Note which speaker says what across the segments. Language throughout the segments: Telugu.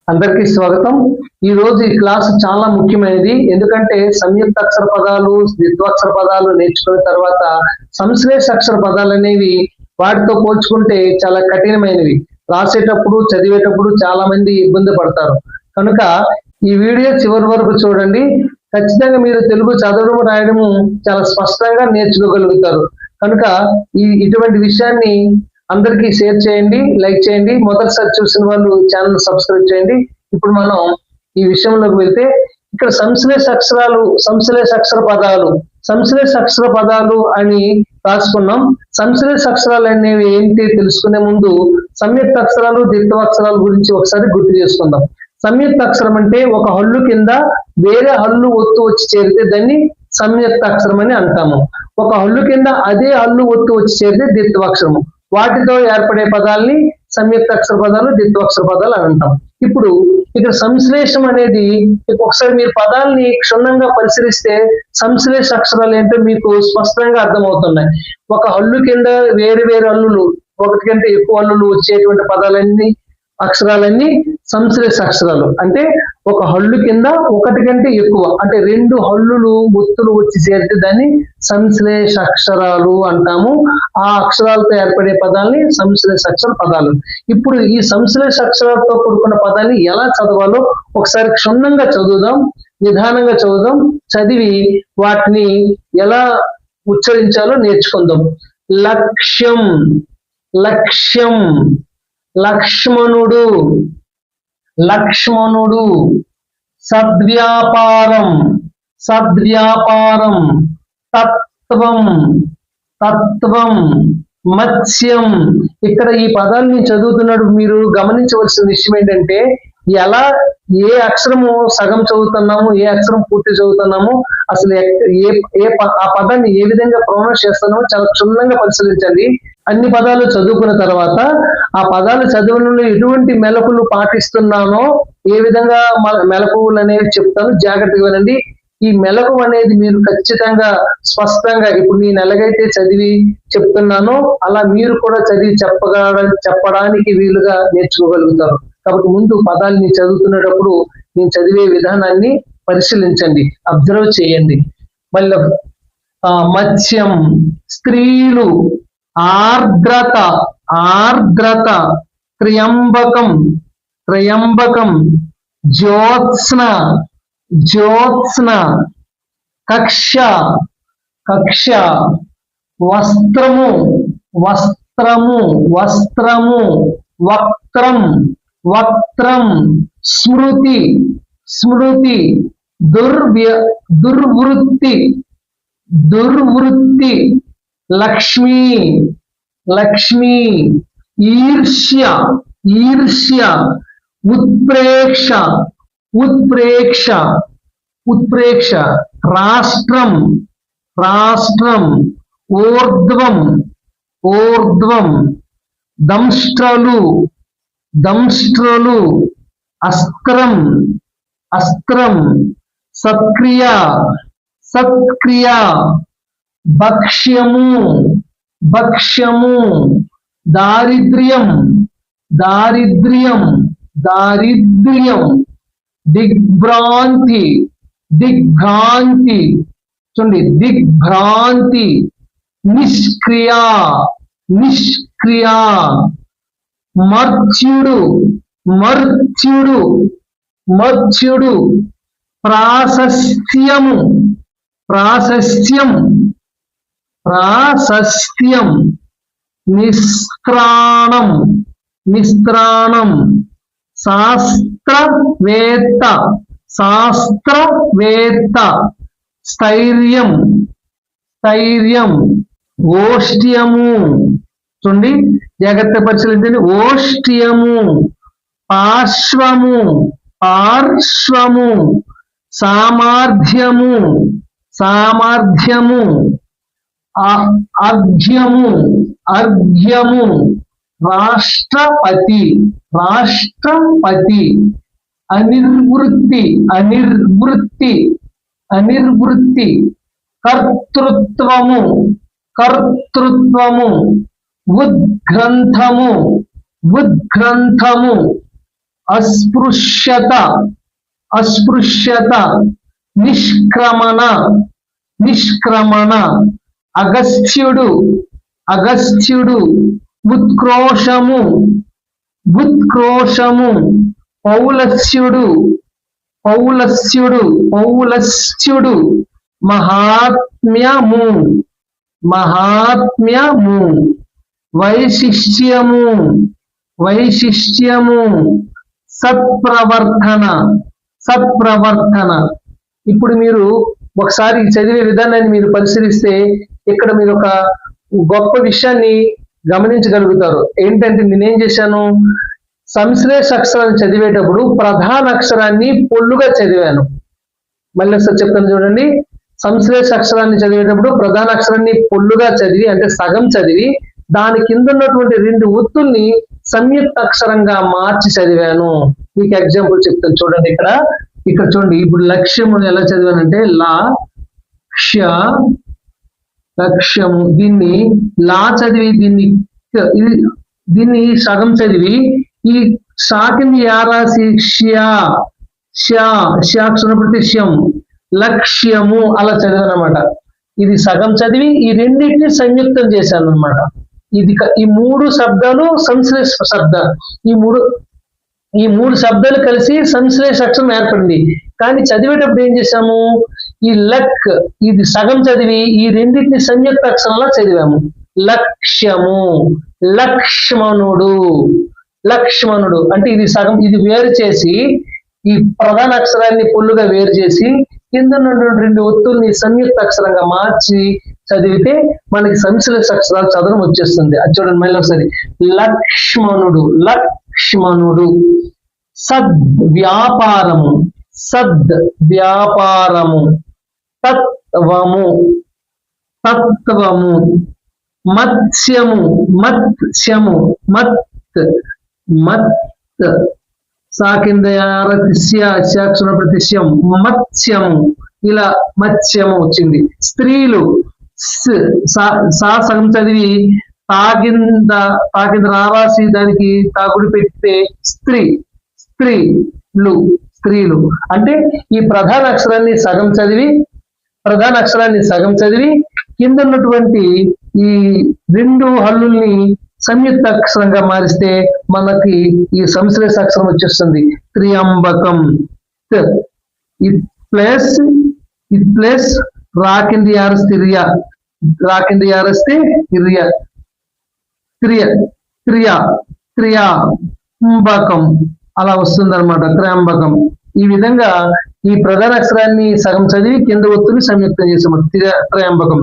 Speaker 1: అందరికీ స్వాగతం. ఈ రోజు ఈ క్లాస్ చాలా ముఖ్యమైనది. ఎందుకంటే సంయుక్త అక్షర పదాలు, ద్విత్వాక్షర పదాలు నేర్చుకున్న తర్వాత సంశ్లేష అక్షర పదాలు అనేవి వాటితో పోల్చుకుంటే చాలా కఠినమైనవి. రాసేటప్పుడు చదివేటప్పుడు చాలా మంది ఇబ్బంది పడతారు. కనుక ఈ వీడియో చివరి వరకు చూడండి. ఖచ్చితంగా మీరు తెలుగు చదవడం రాయడము చాలా స్పష్టంగా నేర్చుకోగలుగుతారు. కనుక ఇటువంటి విషయాన్ని అందరికీ షేర్ చేయండి, లైక్ చేయండి. మొదటిసారి చూసిన వాళ్ళు ఛానల్ సబ్స్క్రైబ్ చేయండి. ఇప్పుడు మనం ఈ విషయంలోకి వెళ్తే ఇక్కడ సంశ్లేష అక్షర పదాలు అని రాసుకున్నాం. సంశ్లేష అక్షరాలు అనేవి ఏంటి తెలుసుకునే ముందు సంయుక్త అక్షరాలు, ద్విత్వాక్షరాల గురించి ఒకసారి గుర్తు చేసుకుందాం. సంయుక్త అక్షరం అంటే ఒక హల్లు కింద వేరే హల్లు ఒత్తు వచ్చి చేరితే దాన్ని సంయుక్త అక్షరం అని అంటాము. ఒక హల్లు కింద అదే హల్లు ఒత్తు వచ్చి చేరితే ద్విత్వాక్షరము. వాటితో ఏర్పడే పదాలని సంయుక్త అక్షర పదాలు, ద్విత్వాక్షర పదాలు అని అంటాం. ఇప్పుడు ఇక్కడ సంశ్లేషం అనేది ఒకసారి మీరు పదాలని క్షుణ్ణంగా పరిశీలిస్తే సంశ్లేష అక్షరాలు ఏంటో మీకు స్పష్టంగా అర్థమవుతున్నాయి. ఒక హల్లు కింద వేరు వేరు హల్లులు, ఒకటి కంటే ఎక్కువ హల్లులు వచ్చేటువంటి పదాలన్నీ అక్షరాలన్నీ సంశ్లేష అక్షరాలు. అంటే ఒక హల్లు కింద ఒకటి కంటే ఎక్కువ అంటే రెండు హల్లులు ఒత్తులు వచ్చి చేరితే దాన్ని సంశ్లేష అక్షరాలు అంటాము. ఆ అక్షరాలతో ఏర్పడే పదాలని సంశ్లేష అక్షర పదాలు. ఇప్పుడు ఈ సంశ్లేష అక్షరాలతో కూడుకున్న పదాన్ని ఎలా చదవాలో ఒకసారి క్షుణ్ణంగా చదువుదాం, నిదానంగా చదువుదాం. చదివి వాటిని ఎలా ఉచ్చరించాలో నేర్చుకుందాం. లక్ష్యం, లక్ష్యం, లక్ష్మణుడు, లక్ష్మణుడు. సద్వ్యాపారం, సద్వ్యాపారం. తత్వం, తత్వం. మత్స్యం. ఇక్కడ ఈ పదాలని చదువుతున్నప్పుడు మీరు గమనించవలసిన విషయం ఏంటంటే ఎలా ఏ అక్షరము సగం చదువుతున్నాము, ఏ అక్షరం పూర్తి చదువుతున్నాము, అసలు ఆ పదాన్ని ఏ విధంగా ప్రొనౌన్స్ చేస్తున్నామో చాలా క్షుణ్ణంగా పరిశీలించండి. అన్ని పదాలు చదువుకున్న తర్వాత ఆ పదాలు చదవడంలో ఎటువంటి మెలకులు పాటిస్తున్నానో ఏ విధంగా మెలకువలు అనేవి చెప్తాను, జాగ్రత్తగా వినండి. ఈ మెలకు అనేది మీరు ఖచ్చితంగా స్పష్టంగా ఇప్పుడు నేను ఎలాగైతే చదివి చెప్తున్నానో అలా మీరు కూడా చదివి చెప్పడానికి వీలుగా నేర్చుకోగలుగుతారు. కాబట్టి ముందు పదాలని చదువుతున్నప్పుడు నేను చదివే విధానాన్ని పరిశీలించండి, అబ్జర్వ్ చేయండి. మళ్ళీ మత్స్యం, స్త్రీలు. ఆర్ద్రత, ఆర్ద్రత. త్రయంబకం, త్రయంబకం. జ్యోత్స్న, జ్యోత్స్న. కక్ష, కక్ష. వస్త్రము, వస్త్రము, వస్త్రము. వక్త్రం, వక్త్రం. స్మృతి, స్మృతి. దుర్వృత్తి, దుర్వృత్తి. లక్ష్మి, లక్ష్మి. ఈర్ష్య, ఈర్ష్య. ఉత్ప్రేక్ష, ఉత్ప్రేక్ష, ఉత్ప్రేక్ష. రాష్ట్రం, రాష్ట్రం. ఊర్ధ్వం, ఊర్ధ్వం. దంష్ట్రలు, దంష్ట్రలు. అస్త్రం, అస్త్రం. సత్క్రియ, సత్క్రియ. భక్ష్యము, భక్ష్యము. దారిద్ర్యం, దారిద్ర్యం, దారిద్ర్యం. దిగ్భ్రాంతి, దిగ్భ్రాంతి. చూడండి, దిగ్భ్రాంతి. నిష్క్రియ, నిష్క్రియ. మర్త్యుడు, మర్త్యుడు, మర్త్యుడు. ప్రాశస్త్యము, ప్రాశస్త్యం, ప్రాశస్త్యం. నిస్త్రాణం, నిస్త్రాణం. శాస్త్రవేత్త, శాస్త్రవేత్త. స్థైర్యం, స్థైర్యం. ఓష్ట్యము. చూడండి, జాగ్రత్త పరిశీలించండి. ఓష్ట్యము. పార్శ్వము, పార్శ్వము. సామర్థ్యము, సామర్థ్యము. అర్ఘ్యము, అర్ఘ్యము. రాష్ట్రపతి, రాష్ట్రపతి. అనిర్వృత్తి, అనిర్వృత్తి, అనిర్వృత్తి. కర్తృత్వము, కర్తృత్వము. ఉద్గ్రంథము, ఉద్గ్రంథము. అస్పృశ్యత, అస్పృశ్యత, నిష్క్రమణ, నిష్క్రమణ, అగస్త్యుడు, అగస్త్యుడు, ఉత్క్రోషము, ఉత్క్రోషము, పౌలస్యుడు, పౌలస్యుడు, పౌలస్త్యుడు, మహాత్మ్యము, మహాత్మ్యము, వైశిష్ట్యము, వైశిష్ట్యము, సత్ప్రవర్తన, సత్ప్రవర్తన. ఇప్పుడు మీరు ఒకసారి చదివే విధానాన్ని మీరు పరిశీలిస్తే ఇక్కడ మీరు ఒక గొప్ప విషయాన్ని గమనించగలుగుతారు. ఏంటంటే నేనేం చేశాను, సంశ్లేష అక్షరాన్ని చదివేటప్పుడు ప్రధాన అక్షరాన్ని పొల్లుగా చదివాను. మళ్ళీ ఒకసారి చెప్తాను చూడండి. సంశ్లేష అక్షరాన్ని చదివేటప్పుడు ప్రధాన అక్షరాన్ని పొల్లుగా చదివి, అంటే సగం చదివి, దాని కింద ఉన్నటువంటి 2 ఒత్తుల్ని సంయుక్త అక్షరంగా మార్చి చదివాను. మీకు ఎగ్జాంపుల్ చెప్తాను చూడండి. ఇక్కడ చూడండి. ఇప్పుడు లక్ష్యము ఎలా చదివానంటే లక్ష్యము, దీన్ని లా చదివి దీన్ని సగం చదివి ఈ షాకింది యారాసి శ్యాక్షరప్రతిశ్యం లక్ష్యము అలా చదివాను అనమాట. ఇది సగం చదివి ఈ రెండింటిని సంయుక్తం చేశాను అనమాట. ఈ 3 శబ్దాలు సంశ్లేష శబ్దాలు. ఈ మూడు శబ్దాలు కలిసి సంశ్లేష అక్షరం ఏర్పడింది. కానీ చదివేటప్పుడు ఏం చేశాము, ఈ ఇది సగం చదివి ఈ రెండింటిని సంయుక్త అక్షరంలా చదివాము. లక్ష్యము, లక్ష్మణుడు, లక్ష్మణుడు అంటే ఇది సగం, ఇది వేరు చేసి ఈ ప్రధాన అక్షరాన్ని పొల్లుగా వేరు చేసి కింద 2 ఒత్తుల్ని సంయుక్త అక్షరంగా మార్చి చదివితే మనకి సంశ్లేష అక్షరాలు చదవడం వచ్చేస్తుంది. అది చూడండి మళ్ళీ ఒకసారి. లక్ష్మణుడు, లక్ష్మణుడు. సద్ వ్యాపారము, సద్ వ్యాపారము. తత్వము, తత్వము. మత్స్యము, మత్స్యము, మత్ సాకిందయారతిశ్యాక్షర ప్రతిశ్యం మత్స్యము. ఇలా మత్స్యము వచ్చింది. స్త్రీలు, సా సగం చదివి తాకింద రావాసి దానికి తాగుడు పెడితే స్త్రీ, స్త్రీలు, స్త్రీలు. అంటే ఈ ప్రధాన అక్షరాన్ని సగం చదివి కింద ఉన్నటువంటి ఈ 2 హల్లుల్ని సంయుక్త అక్షరంగా మారిస్తే మనకి ఈ సంశ్లేష అక్షరం వచ్చేస్తుంది. త్రియంబకం. ప్లస్ రాకింది యారస్తే రియా, రాకింది యారస్తే రియా, త్రియాంబకం అలా వస్తుంది అనమాట. త్రయంబకం. ఈ విధంగా ఈ ప్రధాన అక్షరాన్ని సగం చదివి కింద ఒత్తుని సంయుక్తం చేసాము. త్రయంబకం.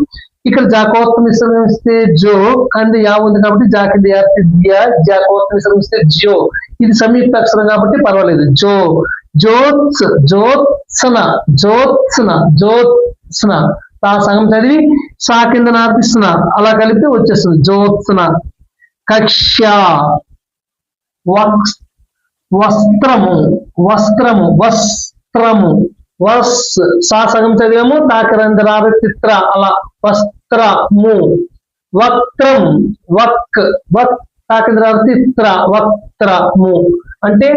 Speaker 1: ఇక్కడ జాకోత్తం విశ్రమిస్తే జో, కంది యా ఉంది కాబట్టి జాకింది జాకోత్తం విశ్రమిస్తే జో. ఇది సంయుక్త అక్షరం కాబట్టి పర్వాలేదు. జోత్సన, తా సగం చదివి సా కింద నార్పిస్తున్న అలా కలిపితే వచ్చేస్తుంది జోత్సన. కక్ష్య, వస్త్రము, వస్త్రము, వస్త్రము. సా సగం చదివాము, తాకరంధ్రార చిత్ర అలా వస్త్రము. వక్త్రం, తాకరంధ్రార చిత్ర వక్త్రము. అంటే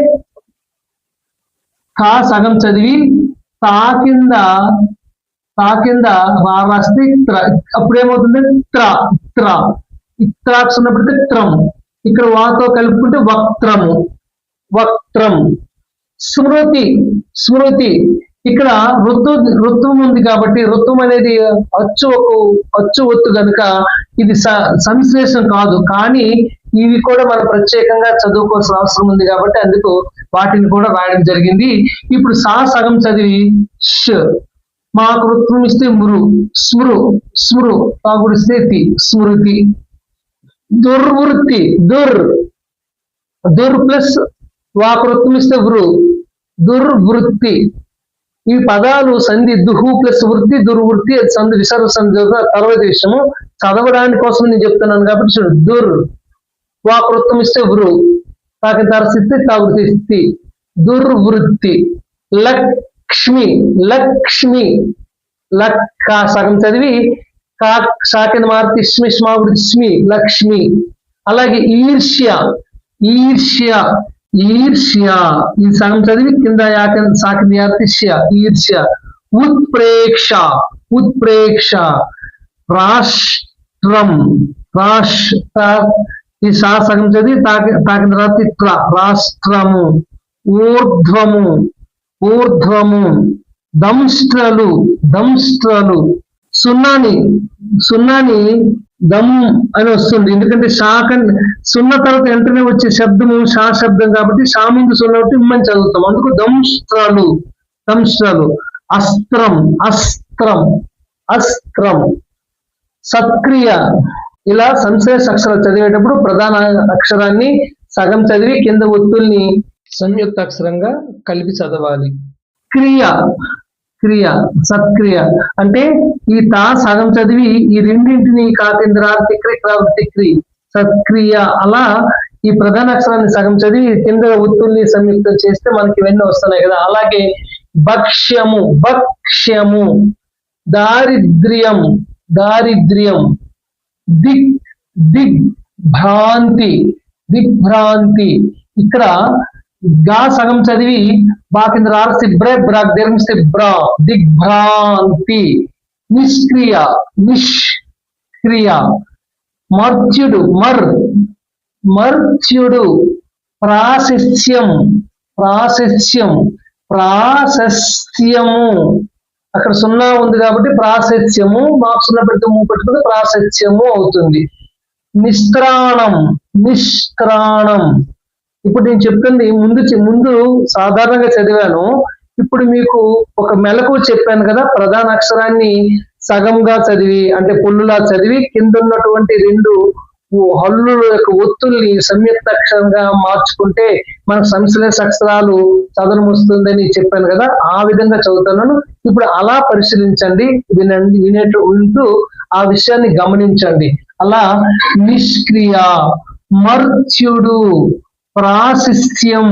Speaker 1: కా సగం చదివి తాకింద రాస్తే అప్పుడు ఏమవుతుంది ఇత్రాక్షరం ఉన్నప్పుడు త్రం. ఇక్కడ వాతో కలుపుకుంటే వక్త్రము, వక్త్రం. స్మృతి. ఇక్కడ ఋత్వం ఉంది కాబట్టి ఋత్వం అనేది అచ్చు ఒత్తు కనుక ఇది సంశ్లేషం కాదు. కానీ ఇవి కూడా మనం ప్రత్యేకంగా చదువుకోవాల్సిన అవసరం ఉంది కాబట్టి అందుకు వాటిని కూడా రాయడం జరిగింది. ఇప్పుడు సగం చదివి మాకు ఋత్వం ఇస్తే స్మృ తాగుడిస్తే స్మృతి. దుర్వృత్తి, దుర్ ప్లస్ వాకృత్వం ఇస్తే దుర్వృత్తి. ఈ పదాలు సంధి దుహు ప్లస్ వృత్తి, దుర్వృత్తి, సంధి విసర్గ సంధి తర్వాత విషయము చదవడానికి కోసం నేను చెప్తున్నాను కాబట్టి చూడు. వాకృత్వం ఇస్తే తాకి తరసిస్తే తాగుడిస్తే దుర్వృత్తి. లక్ష్మి సగం చదివి సాకిన మార్తి స్మి లక్ష్మి. అలాగే ఈర్ష్య, ఈర్ష్య, ఈ సగం చదివి కింద సాకింది యాతిష్య, ఈర్ష్య. ఉత్ప్రేక్ష, ఉత్ప్రేక్ష. రాష్ట్రం, రాష్ట్ర, ఈ సగం చదివి తాకిన తర్వాత ఇట్ర, రాష్ట్రము. ఊర్ధ్వము, ఊర్ధ్వము. దంష్ట్రలు, దంష్ట్రలు. సున్నాని, సున్నాని దమ్ అని వస్తుంది, ఎందుకంటే సున్న తర్వాత వెంటనే వచ్చే శబ్దము షా శబ్దం కాబట్టి షా ముందు సున్న ఇమ్మని చదువుతాం, అందుకు దంష్ట్రాలు, దంష్ట్రాలు. అస్త్రం, అస్త్రం, అస్త్రం. సత్క్రియ. ఇలా సంశ్లేష అక్షరాలు చదివేటప్పుడు ప్రధాన అక్షరాన్ని సగం చదివి కింద ఒత్తుల్ని సంయుక్త అక్షరంగా కలిపి చదవాలి. క్రియ, క్రియ, సత్క్రియ అంటే ఈ తా సగం చదివి ఈ రెండింటిని కాకేంద్ర తిక్రి తిక్రి సత్క్రియ. అలా ఈ ప్రధాన అక్షరాన్ని సగం చదివి కింద ఒత్తుల్ని సంయుక్తం చేస్తే మనకి ఇవన్నీ వస్తున్నాయి కదా. అలాగే భక్ష్యము, భక్ష్యము. దారిద్ర్యం, దారిద్ర్యం. దిక్, దిగ్ భ్రాంతి, దిగ్భ్రాంతి. ఇక్కడ గా సగం చదివి బాకింద బ్రే బ్రాక్ దీర్ఘిస్తే బ్రా, దిగ్భ్రాంతి. నిష్క్రియ, నిష్క్రియ. మర్త్యుడు, మర్, మర్త్యుడు. ప్రాశస్త్యం, ప్రాశస్త్యం, ప్రాశస్త్యము. అక్కడ సున్నా ఉంది కాబట్టి ప్రాశస్త్యము, మాకు సున్నా పెట్టుకుంటే ప్రాశస్త్యము అవుతుంది. నిస్త్రాణం, నిష్త్రాణం. ఇప్పుడు నేను చెప్తుంది ముందు సాధారణంగా చదివాను, ఇప్పుడు మీకు ఒక మెలకు చెప్పాను కదా. ప్రధాన అక్షరాన్ని సగంగా చదివి అంటే పొల్లులా చదివి కింద ఉన్నటువంటి రెండు హల్లుల యొక్క ఒత్తుల్ని సంయుక్త అక్షరంగా మార్చుకుంటే మనకు సంశ్లేష అక్షరాలు చదవడం వస్తుందని చెప్పాను కదా. ఆ విధంగా చదువుతున్నాను. ఇప్పుడు అలా పరిశీలించండి, వినండి, వింటూ ఆ విషయాన్ని గమనించండి. అలా నిష్క్రియ, మర్త్యుడు, ప్రాశస్త్యం,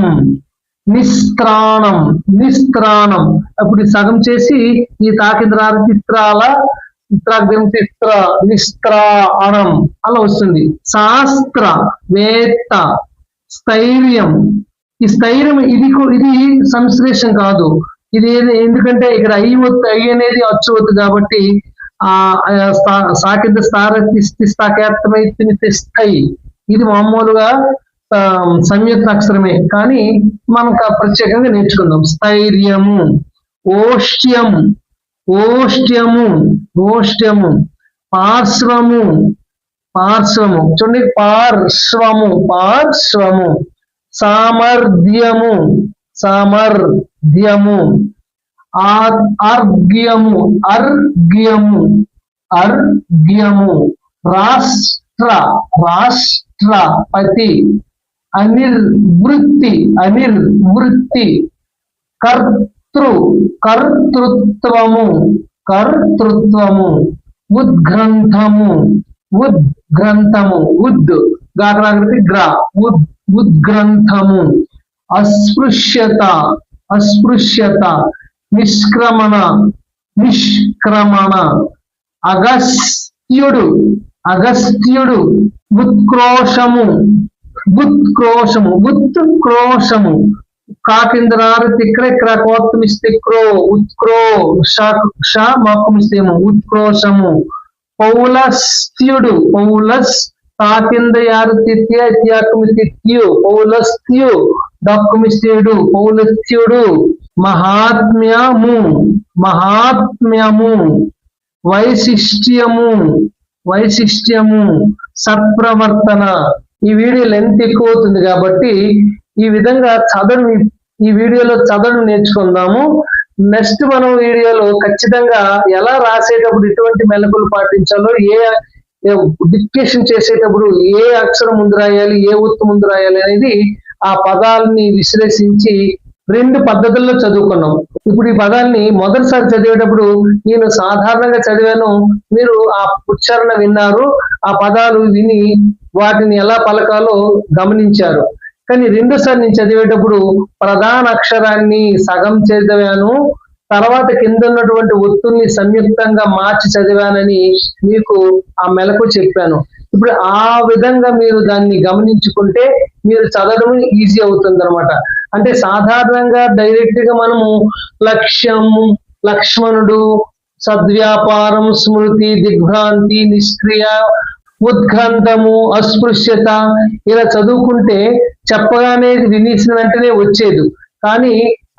Speaker 1: నిస్త్రాణం, నిస్త్రాణం. అప్పుడు సగం చేసి ఈ తాకింద్రాల చిత్రాల చిత్ర నిస్త్రాణం అలా వస్తుంది. శాస్త్ర వేత్త. స్థైర్యం, ఈ స్థైర్యం ఇది సంశ్లేషం కాదు, ఇది ఎందుకంటే ఇక్కడ ఐ అనేది అచ్చు ఒత్తు కాబట్టి ఆ సాకింద స్థాకేత్తమైతే స్థై, ఇది మామూలుగా సంయుక్త అక్షరమే కానీ మనకు ప్రత్యేకంగా నేర్చుకుందాం. స్థైర్యము. ఓష్ట్యం, ఓష్ట్యము, ఓష్ట్యము. పార్శ్వము, పార్శ్వము. చూడండి, పార్శ్వము, పార్శ్వము. సామర్థ్యము, సామర్థ్యము. అర్ఘ్యము, అర్ఘ్యము, అర్ఘ్యము. రాష్ట్ర, రాష్ట్రపతి. అనిర్వృత్తి, అనిర్వృత్తి. కర్తృ, కర్తృత్వము, కర్తృత్వము. ఉద్గ్రంథము, ఉద్గ్రంథము. గాగ్రాకృతి గ్ర, ఉద్గ్రంథము. అస్పృశ్యత, అస్పృశ్యత. నిష్క్రమణ, నిష్క్రమణ. అగస్త్యుడు, అగస్త్యుడు. ఉత్క్రోషము, ఉత్క్రోషము, ఉత్క్రోషము. కాకింద్రారు తిక్ర కోత్తమిస్తే క్రో, ఉత్క్రో. మాకుమిస్తేమో ఉత్క్రోషము. పౌలస్త్యుడు, పౌలస్. తాకింద యారు తిత్య త్యాకుమిత్యు, పౌలస్త్యు. దక్కుమిస్తేడు, పౌలస్త్యుడు. మహాత్మ్యము, మహాత్మ్యము. వైశిష్ట్యము, వైశిష్ట్యము. సత్ప్రవర్తన. ఈ వీడియో లెంత్ ఎక్కువ అవుతుంది కాబట్టి ఈ విధంగా ఈ వీడియోలో చదవడం నేర్చుకుందాము. నెక్స్ట్ మనం వీడియోలో ఖచ్చితంగా ఎలా రాసేటప్పుడు ఎటువంటి మెలకులు పాటించాలో, డిక్టేషన్ చేసేటప్పుడు ఏ అక్షరం ముందు రాయాలి, ఏ ఒత్తు ముందు రాయాలి అనేది ఆ పదాలని విశ్లేషించి 2 పద్ధతుల్లో చదువుకున్నాం. ఇప్పుడు ఈ పదాన్ని మొదటిసారి చదివేటప్పుడు నేను సాధారణంగా చదివాను, మీరు ఆ ఉచ్చారణ విన్నారు, ఆ పదాలు విని వాటిని ఎలా పలకాలో గమనించారు. కానీ రెండోసారి నేను చదివేటప్పుడు ప్రధాన అక్షరాన్ని సగం చదివాను, తర్వాత కింద ఉన్నటువంటి ఒత్తుల్ని సంయుక్తంగా మార్చి చదివానని మీకు ఆ మెలకు చెప్పాను. ఇప్పుడు ఆ విధంగా మీరు దాన్ని గమనించుకుంటే మీరు చదవడం ఈజీ అవుతుంది అనమాట. అంటే సాధారణంగా డైరెక్ట్ గా మనము లక్ష్యం, లక్ష్మణుడు, సద్వ్యాపారం, స్మృతి, దిగ్భ్రాంతి, నిష్క్రియ, ఉద్గంధము, అస్పృశ్యత ఇలా చదువుకుంటే చెప్పగానే వినేసిన వెంటనే వచ్చేది. కానీ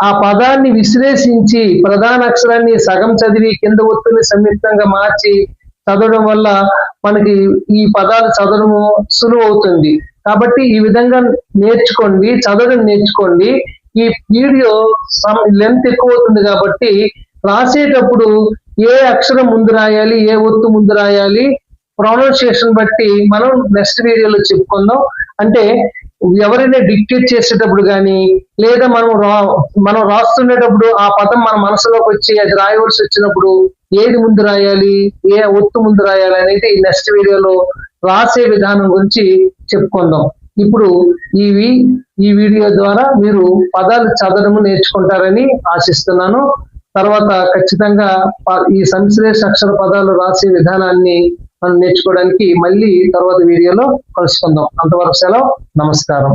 Speaker 1: ఆ పదాన్ని విశ్లేషించి ప్రధాన అక్షరాన్ని సగం చదివి కింద ఒత్తుని సంయుక్తంగా మార్చి చదవడం వల్ల మనకి ఈ పదాలు చదవడము సులువు అవుతుంది. కాబట్టి ఈ విధంగా నేర్చుకోండి, చదవడం నేర్చుకోండి. ఈ వీడియో లెంత్ ఎక్కువ అవుతుంది కాబట్టి రాసేటప్పుడు ఏ అక్షరం ముందు రాయాలి, ఏ ఒత్తు ముందు రాయాలి, ప్రొనౌన్సియేషన్ బట్టి మనం నెక్స్ట్ వీడియోలో చెప్పుకుందాం. అంటే ఎవరైనా డిక్టేట్ చేసేటప్పుడు కానీ లేదా మనం రాస్తున్నప్పుడు ఆ పదం మన మనసులోకి వచ్చి అది రాయవలసి వచ్చినప్పుడు ఏది ముందు రాయాలి, ఏ ఒత్తు ముందు రాయాలి అనేది నెక్స్ట్ వీడియోలో రాసే విధానం గురించి చెప్పుకుందాం. ఇప్పుడు ఈ వీడియో ద్వారా మీరు పదాలు చదవడం నేర్చుకుంటారని ఆశిస్తున్నాను. తర్వాత ఖచ్చితంగా ఈ సంశ్లేష అక్షర పదాలు రాసే విధానాన్ని మనం నేర్చుకోవడానికి మళ్ళీ తర్వాత వీడియోలో కలుసుకుందాం. అంతవరకు సెలవు, నమస్కారం.